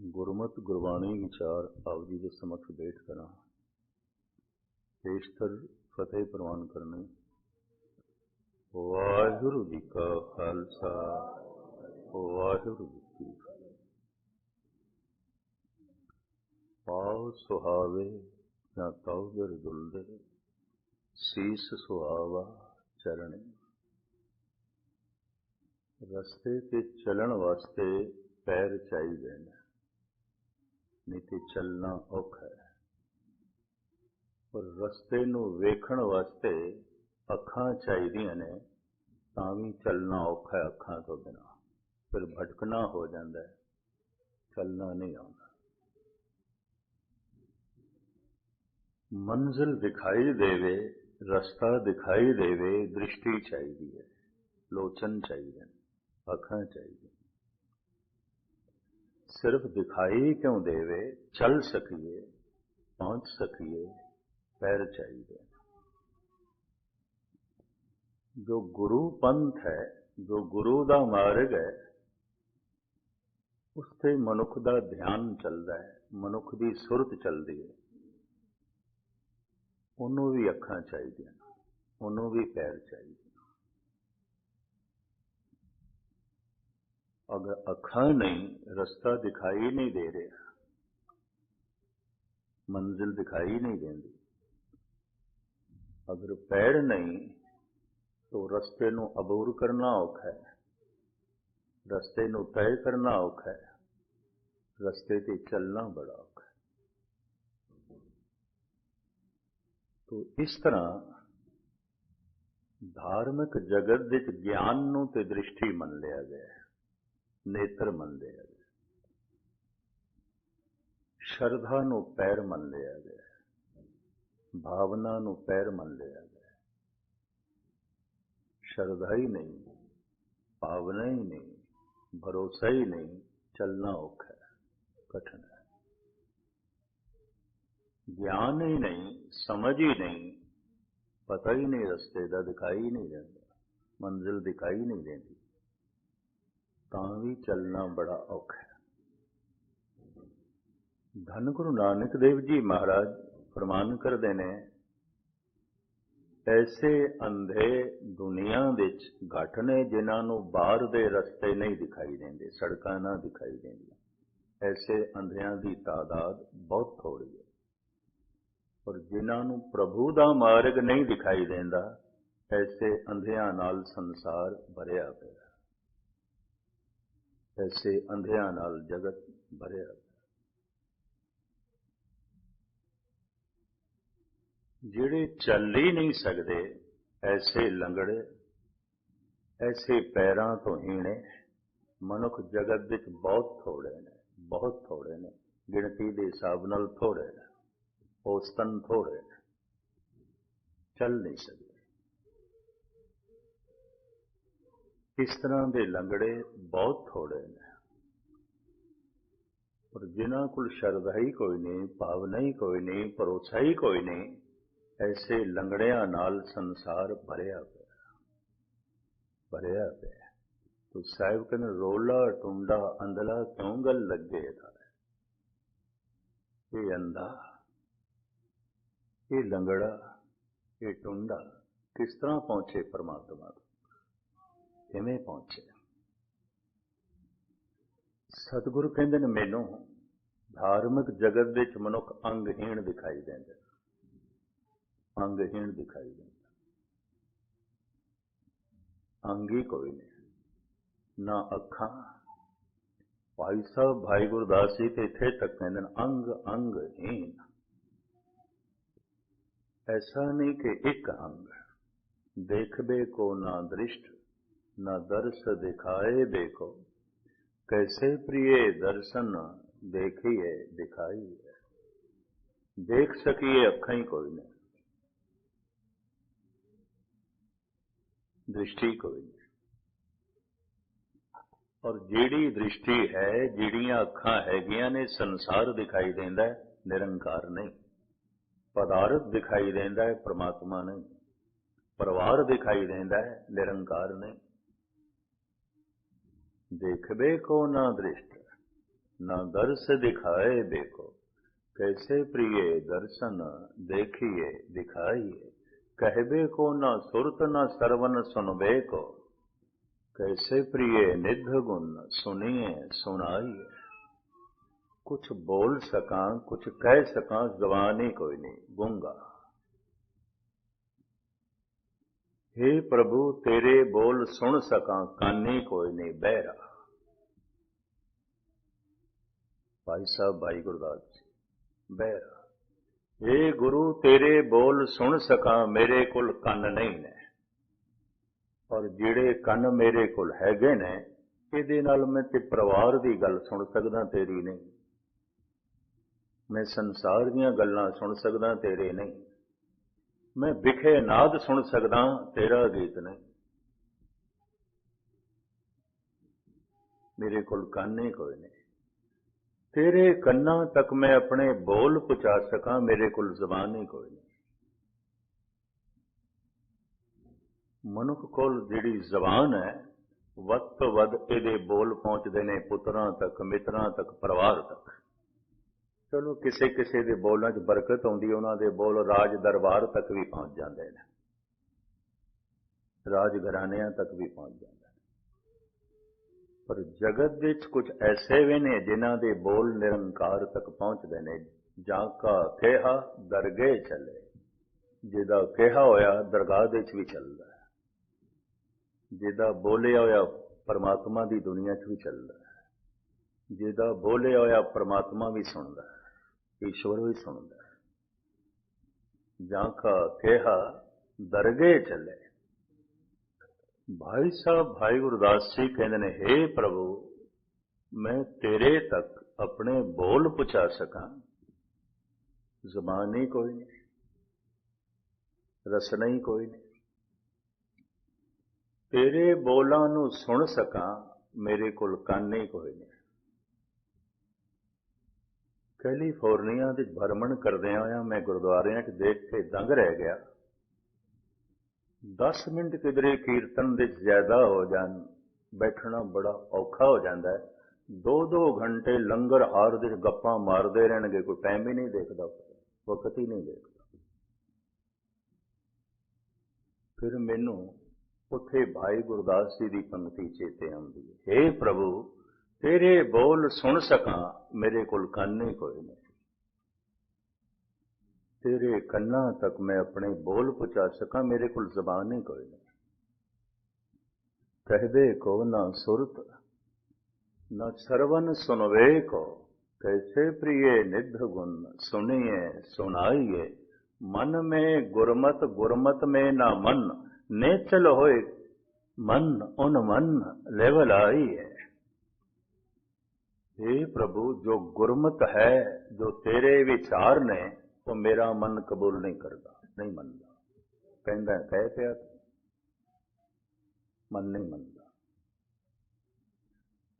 ਗੁਰਮਤਿ ਗੁਰਬਾਣੀ ਵਿਚਾਰ ਆਪ ਜੀ ਦੇ ਸਮਕਸ਼ ਬੈਠ ਕਰਾਂ ਪੇਸ਼ਤਰ ਫਤਿਹ ਪ੍ਰਵਾਨ ਕਰਨੇ। ਵਾਹਿਗੁਰੂ ਜੀ ਕਾ ਖਾਲਸਾ ਵਾਹਿਗੁਰੂ ਜੀ ਕੀ ਫਤਿਹ। ਪਾਉ ਸੁਹਾਵੇ ਨਾ ਤਉ ਦਰ ਦੁਲਦੇ ਸੀਸ ਸੁਹਾਵਾ ਚਰਣੇ। ਰਸਤੇ ਤੇ ਚੱਲਣ ਵਾਸਤੇ ਪੈਰ ਚਾਹੀਦੇ ਨੇ, ਨਹੀਂ ਤੇ ਚੱਲਣਾ ਔਖਾ ਹੈ। ਪਰ ਰਸਤੇ ਨੂੰ ਵੇਖਣ ਵਾਸਤੇ ਅੱਖਾਂ ਚਾਹੀਦੀਆਂ ਨੇ, ਤਾਂ ਵੀ ਚੱਲਣਾ ਔਖਾ ਹੈ ਅੱਖਾਂ ਤੋਂ ਬਿਨਾਂ। ਫਿਰ ਭਟਕਣਾ ਹੋ ਜਾਂਦਾ ਹੈ, ਚੱਲਣਾ ਨਹੀਂ ਆਉਂਦਾ। ਮੰਜ਼ਿਲ ਦਿਖਾਈ ਦੇਵੇ, ਰਸਤਾ ਦਿਖਾਈ ਦੇਵੇ, ਦ੍ਰਿਸ਼ਟੀ ਚਾਹੀਦੀ ਹੈ, ਲੋਚਨ ਚਾਹੀਦੇ ਨੇ, ਅੱਖਾਂ ਚਾਹੀਦੀਆਂ। ਸਿਰਫ ਦਿਖਾਈ ਕਿਉਂ ਦੇਵੇ, ਚੱਲ ਸਕੀਏ, ਪਹੁੰਚ ਸਕੀਏ, ਪੈਰ ਚਾਹੀਦੇ। ਜੋ ਗੁਰੂ ਪੰਥ ਹੈ, ਜੋ ਗੁਰੂ ਦਾ ਮਾਰਗ ਹੈ, ਉਸ ਤੇ ਮਨੁੱਖ ਦਾ ਧਿਆਨ ਚੱਲਦਾ ਹੈ, ਮਨੁੱਖ ਦੀ ਸੁਰਤ ਚੱਲਦੀ ਹੈ। ਉਹਨੂੰ ਵੀ ਅੱਖਾਂ ਚਾਹੀਦੀਆਂ, ਉਹਨੂੰ ਵੀ ਪੈਰ ਚਾਹੀਦੇ। ਅਗਰ ਅੱਖਾਂ ਨਹੀਂ, ਰਸਤਾ ਦਿਖਾਈ ਨਹੀਂ ਦੇ ਰਿਹਾ, ਮੰਜ਼ਿਲ ਦਿਖਾਈ ਨਹੀਂ ਦਿੰਦੀ। ਅਗਰ ਪੈਰ ਨਹੀਂ ਤਾਂ ਰਸਤੇ ਨੂੰ ਅਬੂਰ ਕਰਨਾ ਔਖਾ ਹੈ, ਰਸਤੇ ਨੂੰ ਤੈਅ ਕਰਨਾ ਔਖਾ ਹੈ, ਰਸਤੇ ਤੇ ਚੱਲਣਾ ਬੜਾ ਔਖਾ ਹੈ। ਤੋ ਇਸ ਤਰ੍ਹਾਂ ਧਾਰਮਿਕ ਜਗਤ ਵਿੱਚ ਗਿਆਨ ਨੂੰ ਤੇ ਦ੍ਰਿਸ਼ਟੀ ਮੰਨ ਲਿਆ ਗਿਆ ਹੈ, ਨੇਤਰ ਮੰਨ ਲਿਆ ਗਿਆ। ਸ਼ਰਧਾ ਨੂੰ ਪੈਰ ਮੰਨ ਲਿਆ ਗਿਆ, ਭਾਵਨਾ ਨੂੰ ਪੈਰ ਮੰਨ ਲਿਆ ਗਿਆ। ਸ਼ਰਧਾ ਹੀ ਨਹੀਂ, ਭਾਵਨਾ ਹੀ ਨਹੀਂ, ਭਰੋਸਾ ਹੀ ਨਹੀਂ, ਚੱਲਣਾ ਔਖਾ ਹੈ, ਕਠਿਨ ਹੈ। ਗਿਆਨ ਹੀ ਨਹੀਂ, ਸਮਝ ਹੀ ਨਹੀਂ, ਪਤਾ ਹੀ ਨਹੀਂ ਰਸਤੇ ਦਾ, ਦਿਖਾਈ ਨਹੀਂ ਦਿੰਦਾ, ਮੰਜ਼ਿਲ ਦਿਖਾਈ ਨਹੀਂ ਦਿੰਦੀ, ਤਾਂ ਵੀ ਚੱਲਣਾ ਬੜਾ ਔਖਾ ਹੈ। ਧੰਨ ਗੁਰੂ ਨਾਨਕ ਦੇਵ ਜੀ ਮਹਾਰਾਜ ਫਰਮਾਨ ਕਰਦੇ ਨੇ, ਐਸੇ ਅੰਧੇ ਦੁਨੀਆ ਵਿੱਚ ਘੱਟ ਨੇ ਜਿਨ੍ਹਾਂ ਨੂੰ ਬਾਹਰ ਦੇ ਰਸਤੇ ਨਹੀਂ ਦਿਖਾਈ ਦਿੰਦੇ, ਸੜਕਾਂ ਨਾ ਦਿਖਾਈ ਦਿੰਦੀਆਂ। ਐਸੇ ਅੰਧਿਆਂ ਦੀ ਤਾਦਾਦ ਬਹੁਤ ਥੋੜੀ ਹੈ। ਪਰ ਜਿਨ੍ਹਾਂ ਨੂੰ ਪ੍ਰਭੂ ਦਾ ਮਾਰਗ ਨਹੀਂ ਦਿਖਾਈ ਦਿੰਦਾ, ਐਸੇ ਅੰਧਿਆਂ ਨਾਲ ਸੰਸਾਰ ਭਰਿਆ ਪਿਆ, ਐਸੇ ਅੰਧਿਆਂ ਨਾਲ ਜਗਤ ਭਰਿਆ ਪਿਆ। ਜਿਹੜੇ ਚੱਲ ਹੀ ਨਹੀਂ ਸਕਦੇ, ਐਸੇ ਲੰਗੜੇ, ਐਸੇ ਪੈਰਾਂ ਤੋਂ ਹੀਣੇ ਮਨੁੱਖ ਜਗਤ ਵਿੱਚ ਬਹੁਤ ਥੋੜੇ ਨੇ, ਬਹੁਤ ਥੋੜੇ ਨੇ, ਗਿਣਤੀ ਦੇ ਹਿਸਾਬ ਨਾਲ ਥੋੜੇ ਨੇ, ਔਸਤਨ ਥੋੜੇ ਨੇ, ਚੱਲ ਨਹੀਂ ਸਕਦੇ। ਇਸ ਤਰ੍ਹਾਂ ਦੇ ਲੰਗੜੇ ਬਹੁਤ ਥੋੜੇ ਨੇ। ਪਰ ਜਿਨ੍ਹਾਂ ਕੋਲ ਸ਼ਰਧਾ ਹੀ ਕੋਈ ਨਹੀਂ, ਭਾਵਨਾ ਹੀ ਕੋਈ ਨਹੀਂ, ਭਰੋਸਾ ਹੀ ਕੋਈ ਨਹੀਂ, ਐਸੇ ਲੰਗੜਿਆਂ ਨਾਲ ਸੰਸਾਰ ਭਰਿਆ ਪਿਆ, ਭਰਿਆ ਪਿਆ। ਤੋ ਸਾਹਿਬ ਕਹਿੰਦੇ, ਰੋਲਾ ਟੁੰਡਾ ਅੰਧਲਾ ਕਿਉਂ ਗੱਲ ਲੱਗੇ ਦਾ। ਇਹ ਅੰਧਾ, ਇਹ ਲੰਗੜਾ, ਇਹ ਟੁੰਡਾ ਕਿਸ ਤਰ੍ਹਾਂ ਪਹੁੰਚੇ ਪਰਮਾਤਮਾ ਤੋਂ, ਕਿਵੇਂ ਪਹੁੰਚੇ? ਸਤਿਗੁਰੂ ਕਹਿੰਦੇ ਨੇ, ਮੈਨੂੰ ਧਾਰਮਿਕ ਜਗਤ ਵਿੱਚ ਮਨੁੱਖ ਅੰਗਹੀਣ ਦਿਖਾਈ ਦਿੰਦੇ, ਅੰਗਹੀਣ ਦਿਖਾਈ ਦਿੰਦਾ। ਅੰਗ ਹੀ ਕੋਈ ਨਹੀਂ, ਨਾ ਅੱਖਾਂ। ਭਾਈ ਸਾਹਿਬ ਭਾਈ ਗੁਰਦਾਸ ਜੀ ਤੇ ਇੱਥੇ ਤੱਕ ਕਹਿੰਦੇ ਨੇ, ਅੰਗ ਅੰਗਹੀਣ। ਐਸਾ ਨਹੀਂ ਕਿ ਇੱਕ ਅੰਗ ਦੇਖਬੇ ਕੋ ਨਾ ਦ੍ਰਿਸ਼ਟ, ਨਾ ਦਰਸ ਦਿਖਾਏ ਦੇਖੋ, कैसे प्रिय दर्शन देखिए दिखाई है। देख सकिए अखां ही कोई नहीं, दृष्टि कोई नहीं। और जिहड़ी दृष्टि है, जिहड़ियां अखां हैगियां ने, संसार दिखाई देंदा है, निरंकार नहीं। पदार्थ दिखाई देंदा है, परमात्मा नहीं। परिवार दिखाई देंदा है, निरंकार नहीं। देखबे को ना दृष्ट, न दर्श दिखाए देखो, कैसे प्रिय दर्शन देखिए दिखाइए। कहबे को न सुरत न सरवन सुनबे को, कैसे प्रिय निध गुण सुनिए सुनाइए। कुछ बोल सकां कुछ कह सकां ज़बान ही कोई नहीं, गूंगा। हे प्रभु तेरे बोल सुन सकां कानी कोई नहीं, बहरा। भाई साहब भाई गुरदास जी, बहरा। हे गुरु तेरे बोल सुन सकां मेरे कोल कंन नहीं ने, और ਜਿਹੜੇ ਕੰਨ ਮੇਰੇ ਕੋਲ ਹੈਗੇ ਨੇ ਇਹਦੇ ਨਾਲ ਮੈਂ ਤੇ ਪਰਿਵਾਰ ਦੀ ਗੱਲ ਸੁਣ ਸਕਦਾ, ਤੇਰੀ ਨਹੀਂ। ਮੈਂ ਸੰਸਾਰ ਦੀਆਂ ਗੱਲਾਂ ਸੁਣ ਸਕਦਾ, ਤੇਰੇ ਨਹੀਂ। ਮੈਂ ਵਿਖੇ ਨਾਦ ਸੁਣ ਸਕਦਾ, ਤੇਰਾ ਗੀਤ ਨਹੀਂ। ਮੇਰੇ ਕੋਲ ਕੰਨ ਹੀ ਕੋਈ ਨਹੀਂ। ਤੇਰੇ ਕੰਨਾਂ ਤੱਕ ਮੈਂ ਆਪਣੇ ਬੋਲ ਪਹੁੰਚਾ ਸਕਾਂ, ਮੇਰੇ ਕੋਲ ਜ਼ਬਾਨ ਹੀ ਕੋਈ ਨਹੀਂ। ਮਨੁੱਖ ਕੋਲ ਜਿਹੜੀ ਜ਼ਬਾਨ ਹੈ, ਵੱਧ ਤੋਂ ਵੱਧ ਇਹਦੇ ਬੋਲ ਪਹੁੰਚਦੇ ਨੇ ਪੁੱਤਰਾਂ ਤੱਕ, ਮਿੱਤਰਾਂ ਤੱਕ, ਪਰਿਵਾਰ ਤੱਕ। ਚਲੋ ਕਿਸੇ ਕਿਸੇ ਦੇ ਬੋਲਾਂ 'ਚ ਬਰਕਤ ਆਉਂਦੀ, ਉਹਨਾਂ ਦੇ ਬੋਲ ਰਾਜ ਦਰਬਾਰ ਤੱਕ ਵੀ ਪਹੁੰਚ ਜਾਂਦੇ ਨੇ, ਰਾਜ ਘਰਾਣਿਆਂ ਤੱਕ ਵੀ ਪਹੁੰਚ ਜਾਂਦੇ ਨੇ। ਪਰ ਜਗਤ ਵਿੱਚ ਕੁਝ ਐਸੇ ਵੀ ਨੇ ਜਿਨ੍ਹਾਂ ਦੇ ਬੋਲ ਨਿਰੰਕਾਰ ਤੱਕ ਪਹੁੰਚਦੇ ਨੇ। ਜਾਂ ਕਾ ਕਿਹਾ ਦਰਗਾਹ ਚੱਲੇ, ਜਿਹਦਾ ਕਿਹਾ ਹੋਇਆ ਦਰਗਾਹ ਦੇ ਵਿੱਚ ਵੀ ਚੱਲਦਾ ਹੈ, ਜਿਹਦਾ ਬੋਲਿਆ ਹੋਇਆ ਪਰਮਾਤਮਾ ਦੀ ਦੁਨੀਆ 'ਚ ਵੀ ਚੱਲਦਾ ਹੈ, ਜਿਹਦਾ ਬੋਲਿਆ ਹੋਇਆ ਪਰਮਾਤਮਾ ਵੀ ਸੁਣਦਾ ਹੈ, ਈਸ਼ਵਰ ਵੀ ਸੁਣਦਾ ਹੈ। ਜਾਂ ਕਾ ਕਿਹਾ ਦਰਗਾਹ ਚੱਲੇ। ਭਾਈ ਸਾਹਿਬ ਭਾਈ ਗੁਰਦਾਸ ਜੀ ਕਹਿੰਦੇ ਨੇ, ਹੇ ਪ੍ਰਭੂ ਮੈਂ ਤੇਰੇ ਤੱਕ ਆਪਣੇ ਬੋਲ ਪਹੁੰਚਾ ਸਕਾਂ, ਜ਼ਬਾਨ ਹੀ ਕੋਈ ਨਹੀਂ, ਰਸਨਾ ਹੀ ਕੋਈ ਨਹੀਂ। ਤੇਰੇ ਬੋਲਾਂ ਨੂੰ ਸੁਣ ਸਕਾਂ, ਮੇਰੇ ਕੋਲ ਕੰਨ ਹੀ ਕੋਈ ਨਹੀਂ। ਕੈਲੀਫੋਰਨੀਆ ਦੇ ਭਰਮਣ ਕਰਦਿਆਂ ਹੋਇਆ ਮੈਂ ਗੁਰਦੁਆਰਿਆਂ 'ਚ ਦੇਖ ਕੇ ਦੰਗ ਰਹਿ ਗਿਆ। 10 ਮਿੰਟ ਕਿਧਰੇ ਕੀਰਤਨ ਦੇ ਜ਼ਿਆਦਾ ਹੋ ਜਾਣ, ਬੈਠਣਾ ਬੜਾ ਔਖਾ ਹੋ ਜਾਂਦਾ ਹੈ। 2-2 ਘੰਟੇ ਲੰਗਰ ਹਾਰ ਦੇ ਗੱਪਾਂ ਮਾਰਦੇ ਰਹਿਣਗੇ, ਕੋਈ ਟਾਈਮ ਹੀ ਨਹੀਂ ਦੇਖਦਾ, ਵਕਤ ਹੀ ਨਹੀਂ ਦੇਖਦਾ। ਫਿਰ ਮੈਨੂੰ ਉੱਥੇ ਭਾਈ ਗੁਰਦਾਸ ਜੀ ਦੀ ਪੰਕਤੀ ਚੇਤੇ ਆਉਂਦੀ ਹੈ, ਹੇ ਪ੍ਰਭੂ ਤੇਰੇ ਬੋਲ ਸੁਣ ਸਕਾਂ, ਮੇਰੇ ਕੋਲ ਕੰਨ ਹੀ ਕੋਈ ਨਹੀਂ। ਤੇਰੇ ਕੰਨਾਂ ਤੱਕ ਮੈਂ ਆਪਣੇ ਬੋਲ ਪਹੁੰਚਾ ਸਕਾਂ, ਮੇਰੇ ਕੋਲ ਜ਼ਬਾਨ ਹੀ ਕੋਈ ਨਹੀਂ। कहबे को न सुरत न सरवन सुनवे को, कैसे प्रिय निध गुण सुनिए सुनाइए। मन में गुरमत गुरमत में न मन, नेचल होए मन उन मन लेवल आई है। हे प्रभु जो गुरमत है, जो तेरे विचार ने, तो मेरा मन कबूल नहीं करता, नहीं मनता। कहता कह पिया मन नहीं मनता।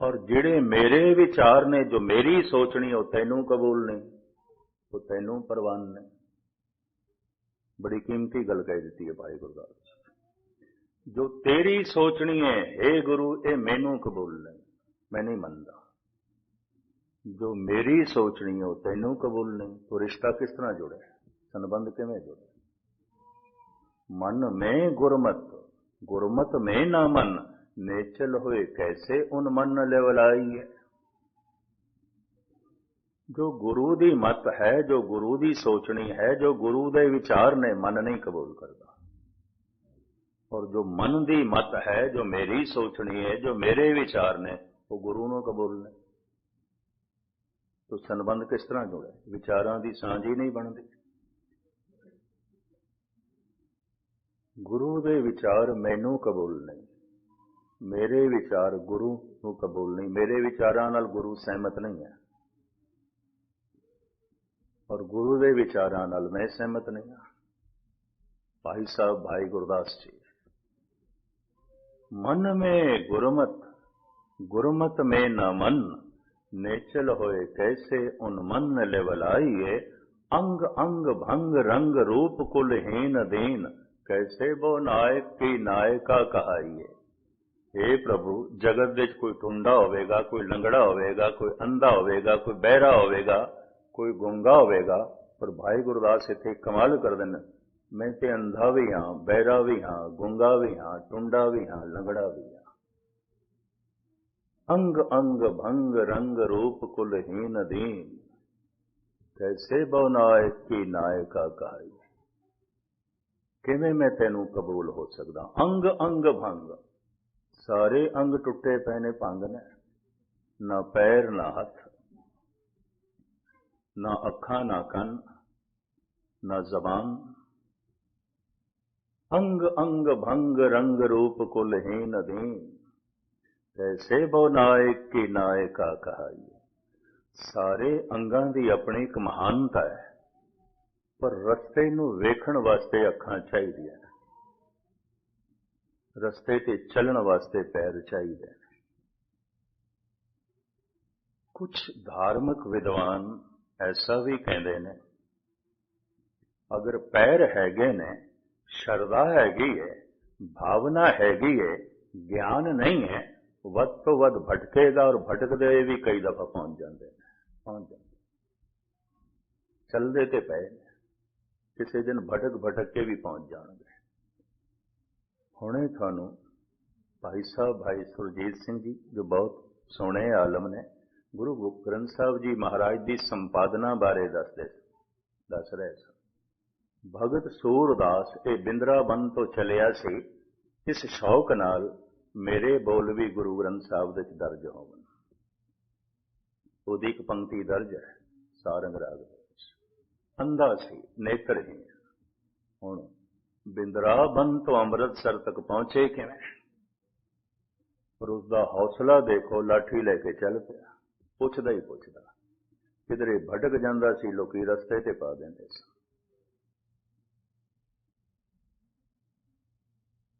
और जिहड़े मेरे विचार ने, जो मेरी सोचनी, वो तैनू कबूल नहीं, वो तैनू परवान नहीं। बड़ी कीमती गल कह दी है भाई गुरदास। जो तेरी सोचनी है हे गुरु, ये मैनू कबूल नहीं, मैं नहीं मनता। जो मेरी सोचनी है वो तैनू कबूल नहीं, तो रिश्ता किस तरह जुड़े, संबंध किवें जुड़े। मन में गुरमत गुरमत में ना मन, नेचल होए कैसे उन मन लेवलाई है। जो गुरु दी मत है, जो गुरु दी सोचनी है, जो गुरु दे विचार ने, मन नहीं कबूल करता। और जो मन दी मत है, जो मेरी सोचनी है, जो मेरे विचार ने, वो गुरु नूं कबूल नहीं। तो संबंध किस तरह जुड़े, विचारां दी सांझ ही नहीं बनती। गुरु दे विचार मैनू कबूल नहीं, मेरे विचार गुरु नू कबूल नहीं। मेरे विचारां नाल गुरु सहमत नहीं है, और गुरु दे विचारां नाल मैं सहमत नहीं हाँ। भाई साहब भाई गुरदास जी, मन में गुरमत गुरमत में न मन, नेचल होए कैसे उन मन लेवलाइए। अंग अंग भंग रंग रूप कुल हीन दीन, कैसे वो नायक की नायका कहाइए। हे प्रभु जगत विच कोई टुंडा होवेगा, कोई लंगड़ा होवेगा, कोई अंधा होवेगा, कोई बहरा होवेगा, कोई गूंगा होवेगा, पर भाई गुरदास इत्थे कमाल कर देन, मैं ते अंधा भी हाँ, बहरा भी हाँ, गूंगा भी हाँ, टुंडा भी हाँ, लंगड़ा भी हाँ। अंग अंग भंग रंग रूप कुलहीन दीन, कैसे बहु नायक की नायका कहाई। किवें मैं तेनू कबूल हो सकदा। अंग अंग भंग, सारे अंग टुटे पे ने, भंग ने, ना पैर ना हथ, ना अखा ना कन, ना जबान। अंग अंग भंग रंग रूप कुलहीन दीन, कैसे बहु नायक की नायका कहाई। सारे अंगां दी अपनी एक महानता है, पर रस्ते नूं वेखण वास्ते अखां चाहीदियां ने, रस्ते ते चलण वास्ते पैर चाहिए। कुछ धार्मिक विद्वान ऐसा भी कहते हैं, अगर पैर हैगे ने, शरदा हैगी है, भावना हैगी है, ज्ञान नहीं है, वध तो वध भटकेगा, और भटकदे भी कई दफा पहुंच जाते हैं, पहुंच जाते चलते ते पे किसी दिन भटक भटक के भी पहुंच जाएंगे। हुणे थानू भाई साहब भाई सुरजीत सिंह जी, जो बहुत सोहणे आलम ने, गुरु ग्रंथ साहब जी महाराज की संपादना बारे दस रहे सन। भगत सूरदास ये बिंद्राबन तो चलिया सी, इस शौक नाल मेरे बोल भी गुरु ग्रंथ साहब दे दर्ज होवन। ਉਹਦੀ ਇੱਕ पंक्ति दर्ज है सारंग राग ਦੇ ਵਿੱਚ। अंधा सी, नेत्रहीन, ਹੁਣ ਬਿੰਦਰਾਬਨ ਤੋਂ ਅੰਮ੍ਰਿਤਸਰ ਤੱਕ ਪਹੁੰਚੇ ਕਿਵੇਂ? ਪਰ ਉਸਦਾ ਹੌਸਲਾ ਦੇਖੋ, ਲਾਠੀ ਲੈ ਕੇ ਚੱਲ ਪਿਆ, ਪੁੱਛਦਾ ਹੀ ਪੁੱਛਦਾ। ਕਿਧਰੇ ਭਟਕ ਜਾਂਦਾ ਸੀ, ਲੋਕੀ ਰਸਤੇ ਤੇ ਪਾ ਦਿੰਦੇ ਸਨ।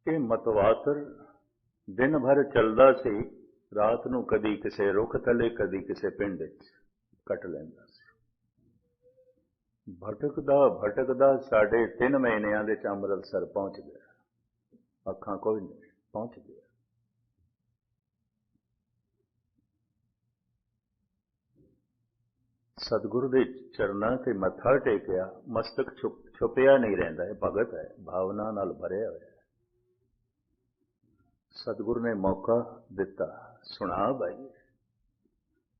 ਇਹ ਮਤਵਾਤਰ दिन भर चलता सी, रात नूं कदी किसे रुख थले, कदी किसे पिंड च कट लैंदा सी। भटकदा भटकदा 3.5 महीनिਆਂ ਦੇ ਚ ਅੰਮ੍ਰਿਤਸਰ पहुंच गया, ਅੱਖਾਂ कोई नहीं, पहुंच गया। सतगुरु के चरणों से मत्था टेकिया, मस्तक छुपिया नहीं रहिंदा है, भगत है, भावना नाल भरिया होया। सतगुरु ने मौका दिता, सुना भाई।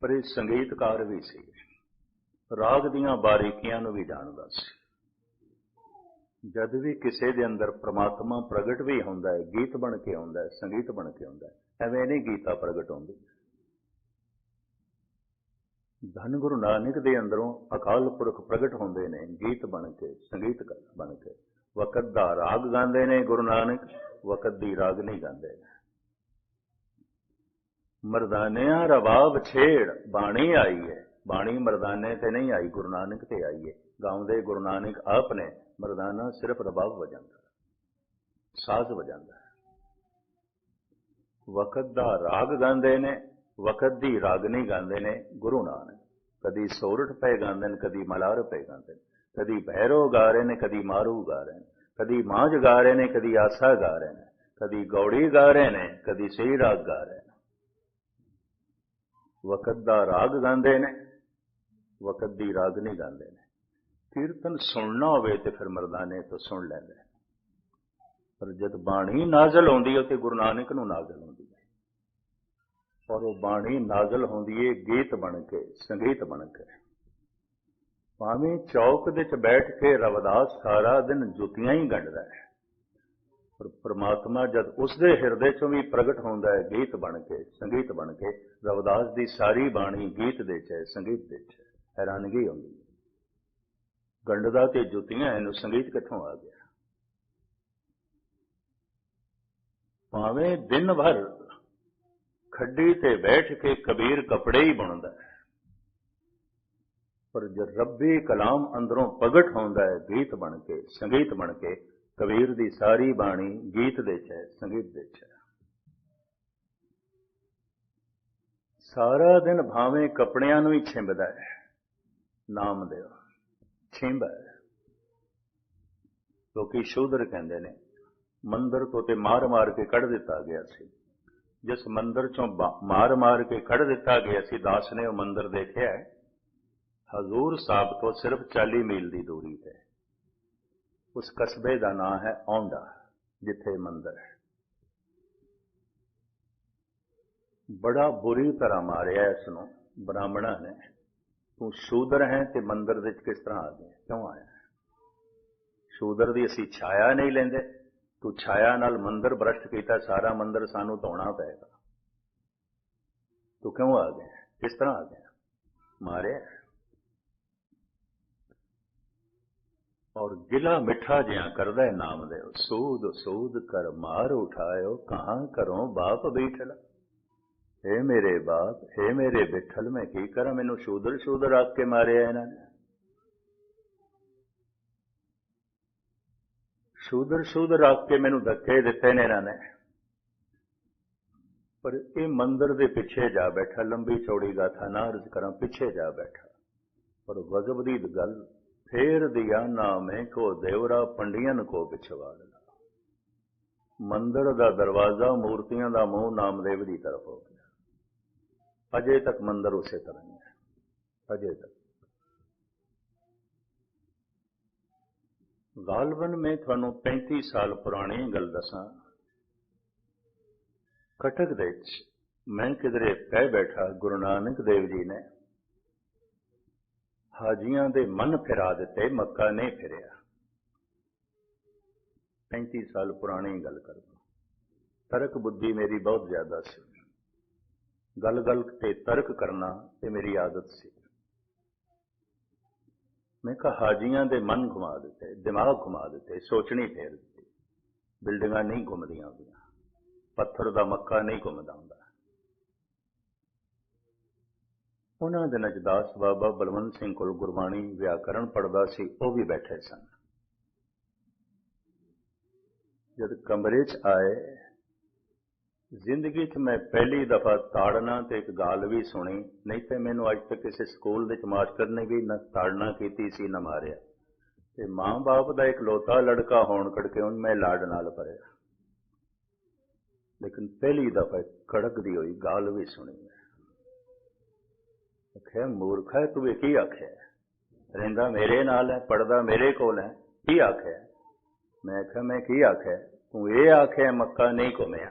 पर यह संगीतकार भी सी, राग दीआं बारीकियां नूं भी जाणदा सी। जद भी किसी दे अंदर परमात्मा प्रगट भी हुंदा है, गीत बन के आउंदा है, संगीत बन के आउंदा है, एवें नहीं गीता प्रगट होंदी। धन गुरु नानक दे अंदरों अकाल पुरख प्रगट होंदे ने, गीत बन के, संगीत बन के। वकत दा राग गांदे ने गुरु नानक, वकत दी रागनी गांदे ने। मरदानिया रबाब छेड़ बाणी आई है, बाणी मरदाने ते नहीं आई, गुरु नानक ते आई है। गाउंदे गुरु नानक आप ने, मरदाना सिर्फ रबाब वजांदा, साज वजांदा है। वकत दा राग गांदे ने, वकत दी रागनी गांदे ने गुरु नानक। कदी सोरठ पे गांदे ने, कदी मलार पे गांदे ने, कदी भैरो गा रहे ने, कदी मारू गा रहे ने, कदी मांझ गा रहे ने, कदी आसा गा रहे ने, कदी गौड़ी गा रहे ने, कदी सही राग गा रहे ने। वकत दा राग गांदे ने, वकत दी रागनी गांदे ने। कीर्तन सुनना होवे ते फिर मरदाने तो सुन लैंदे, पर जद बाणी नाजल होंदी है ते गुरु नानक नूं नाजल होंदी है, और वो बाणी नाजल होंदी है गीत बन के, संगीत बन के। भावें चौक दे च बैठ के रविदास सारा दिन जुतियां ही गंढदा है, पर परमात्मा जद उसदे हिरदे चों भी प्रगट होंदा है, गीत बन के, संगीत बन के। रविदास दी सारी बाणी गीत दे च है, संगीत दे च है। हैरानगी होंदी है, गंढदा ते जुतियां इहनूं संगीत कित्थों आ गया? भावें दिन भर खड्डी ते बैठ के कबीर कपड़े ही बुनदा है, पर जब रब्बी कलाम अंदरों प्रगट होंदा है, गीत बन के, संगीत बन के। कबीर दी सारी बाणी गीत दे च है, संगीत दे च है। सारा दिन भावें कपड़ियां नूं ही छिंबदा है, नाम देव छिंब है। लोकी शूदर कहंदे ने, मंदिर तो ते मार मार के कढ़ दिता गया सी, जिस मंदिर चों मार मार के कढ़ दिता गया सी, दास ने वह मंदिर देखिया है हजूर साहब तो सिर्फ 40 मील की दूरी पे। उस कस्बे का नाम है औंढा, जिथे मंदिर है। बड़ा बुरी तरह मारिया इसनों ब्राह्मणा ने। तू शूदर है ते मंदिर विच किस तरह आ गया, क्यों आया? शूदर की असी छाया नहीं लेंदे, तू छाया नाल मंदिर भ्रष्ट किया, सारा मंदिर सानू धोना पेगा। तू क्यों आ गया, किस तरह आ गया? मारे और गिला मिठा जिया करदा है नाम दे। सूद सूद कर मार उठायो, कहां करो बाप बैठला। हे मेरे बाप, हे मेरे बिठल, मैं की करा, मैनू शूदर शूदर आख के मारिया इन्होंने। शूदर शूदर आख के मैनू धक्के दिते ने इन्होंने। पर ये मंदिर के पिछे जा बैठा, लंबी चौड़ी गाथा ना अर्ज करा, पिछे जा बैठा। पर गजब दी गल, फेर दिया नामे को देवरा पंडियन को पिछवाड़ ला। मंदिर का दरवाजा मूर्तियां का मुंह नामदेव की तरफ हो गया। अजे तक मंदिर उसे तरह ही है, अजे तक। गालवन में थानू 35 साल पुरानी गल दसा। कटक दे मैं किधरे कह बैठा, गुरु नानक देव जी ने हाजियां दे मन फिरा दिते, मक्का नहीं फिरिया। 35 साल पुरानी गल कर। तर्क बुद्धि मेरी बहुत ज्यादा सी, गल गल ते तर्क करना ये मेरी आदत सी। मैं कहा हाजियां दे मन घुमा दिते, दिमाग घुमा दिते, सोचनी फेर दी। बिल्डिंगां नहीं घुमदियां होंदियां, पत्थर दा मक्का नहीं घुमदा हुंदा। उन्हां दिनां च दास बाबा बलवंत सिंह कोल गुरबाणी व्याकरण पढ़दा सी, वो भी बैठे सन। जद कमरे च आए, जिंदगी च मैं पहली दफा ताड़ना ते एक गाल भी सुनी, नहीं तो मैनू अज तक किसी स्कूल दे मास्टर ने भी न ताड़ना की सी न मारिया। ते मां बाप का एक लोता लड़का होने करके उन मैं लाड नाल भरिया, लेकिन पहली दफा कड़कदी हुई गाल भी सुनी। आख्या मूर्खा तू की आख्या, रहिंदा मेरे नाल है, पढ़दा मेरे कोल है, की आख्या? मैं आख्या मैं की आख्या, तू ये आख्या मक्का नहीं घुमिया।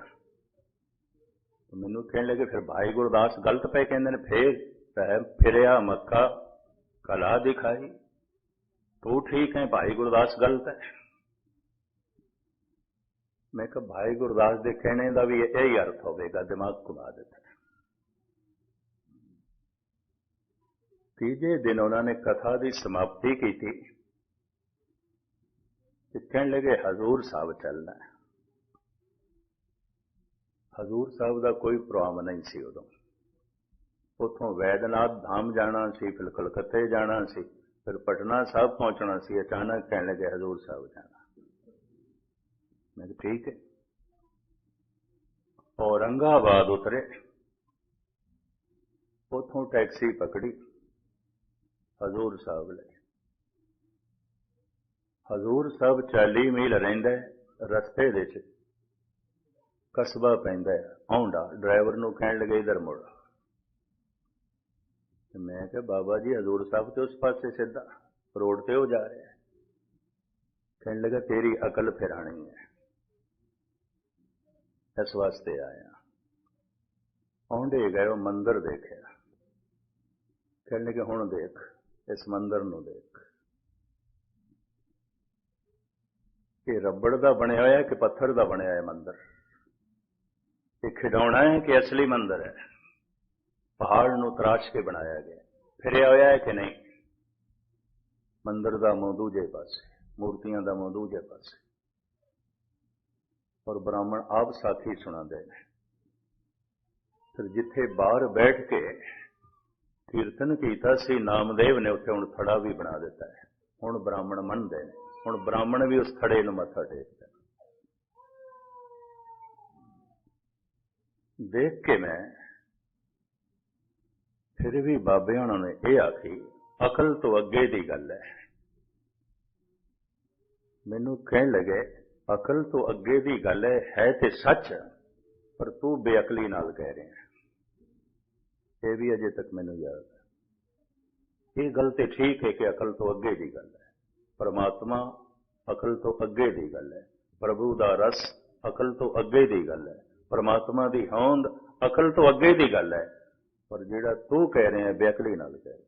मैनू कहने लगे फिर भाई गुरदास गलत पे कहते फिर फिरिया मक्का कला दिखाई, तू ठीक है भाई गुरदास गलत है। मैं कहा भाई गुरदास के कहने का भी यही अर्थ होगा, दिमाग घुमा देता। तीजे दिन उन्होंने कथा की समाप्ति की थी, कहने लगे हजूर साहब चलना है। हजूर साहब का कोई प्रोग्राम नहीं सी उदों। उतों वैद्यनाथ धाम जाना सी, फिर कलकत्ते जाना सी, फिर पटना साहब पहुंचना सी। अचानक कहने लगे हजूर साहब जाना। मैं कहा ठीक है। औरंगाबाद उतरे, उतों टैक्सी पकड़ी, हजूर साहब ले। हजूर साहब 40 मील रहिंदा, रस्ते दे कस्बा पैंदा औंढा। ड्राइवर नूं कहण लगे इधर मुड़। मैं कहा बाबा जी हजूर साहब तो उस पासे सीधा रोड ते हो जा रहा है। कहने लगा तेरी अकल फिरानी है, इस वास्ते आया। औंढे गए, मंदिर देखा। कहने लगे हुण देख इस मंदिर नूं देख, ये रबड़ का बनया होया कि पत्थर का बनया है मंदिर? ये खिडौना है कि असली मंदिर है? पहाड़ नूं तराश के बनाया गया, फिरिया होया है कि नहीं? मंदिर का मुंह दूजे पासे, मूर्तियां का मुंह दूजे पासे। और ब्राह्मण आप साखी सुनाते हैं। फिर जिथे बाहर बैठ के कीर्तन किया सी नामदेव ने, उत्थे हुण थड़ा भी बना दिता है। हुण ब्राह्मण मनते हैं, हुण ब्राह्मण भी उस थड़े नूं मत्था टेकदा। देख के मैं फिर भी बाबे होणां ने यह आखी अकल तो अगे की गल है। मैनू कहण लगे अकल तो अगे की गल है तो सच, पर तू बेअकली नाल कह रहे हैं, ये भी अजे तक मैनू याद है। ये गल तो ठीक है कि अकल तो अगे की गल है, परमात्मा अकल तो अगे की गल है, प्रभु का रस अकल तो अगे की गल है, परमात्मा की होंद अकल तो अगे की गल है। पर जिहड़ा तू कह रहे हैं बेअकली नाल कह रहे,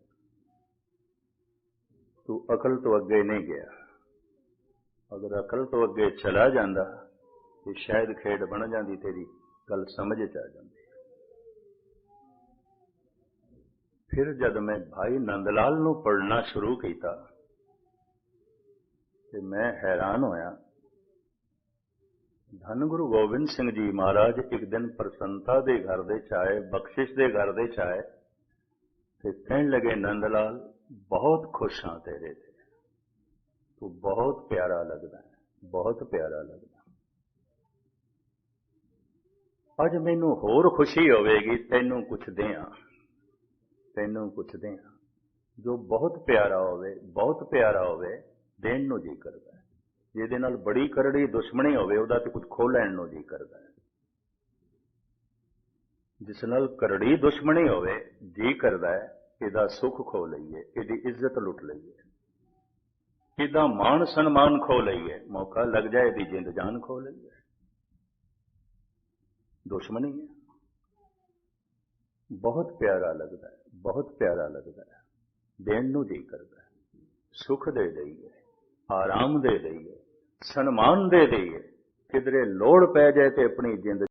तू अकल तो अगे नहीं गया। अगर अकल तो अगे चला जाता तो शायद खेड बन जाती, तेरी गल समझ च आ जाती। फिर जब मैं भाई नंदलाल नूं पढ़ना शुरू किया तो मैं हैरान होया। धन गुरु गोबिंद सिंह जी महाराज एक दिन प्रसन्नता के घर दे आए, बख्शिश के घर दे आए तो कहने लगे, नंदलाल बहुत खुश हाँ तेरे थे, तू बहुत प्यारा लगता है, बहुत प्यारा लगता। अज मैनू होर खुशी होवेगी, तैनू कुछ दें, तैनू कुछ दें जो बहुत प्यारा होवे, बहुत प्यारा होवे, देण नूं जी करदा है। जिहदे नाल बड़ी करड़ी दुश्मनी होवे, उहदा ते कुछ खो लैण नूं जी करदा है। जिस नाल करड़ी दुश्मनी होवे, जी करदा है इहदा सुख खो लईए, इहदी इज्जत लुट लईए, इहदा मान सन्मान खो लईए, मौका लग जाए इहदी जिंद जान खो लईए। दुश्मनी है। बहुत प्यारा लगता है, बहुत प्यारा लगता है, देण नूं जी करदा है। सुख दे दईए, आराम दे दईए, सन्मान दे दईए, किधरे लोड़ पै जाए तो अपनी जिंद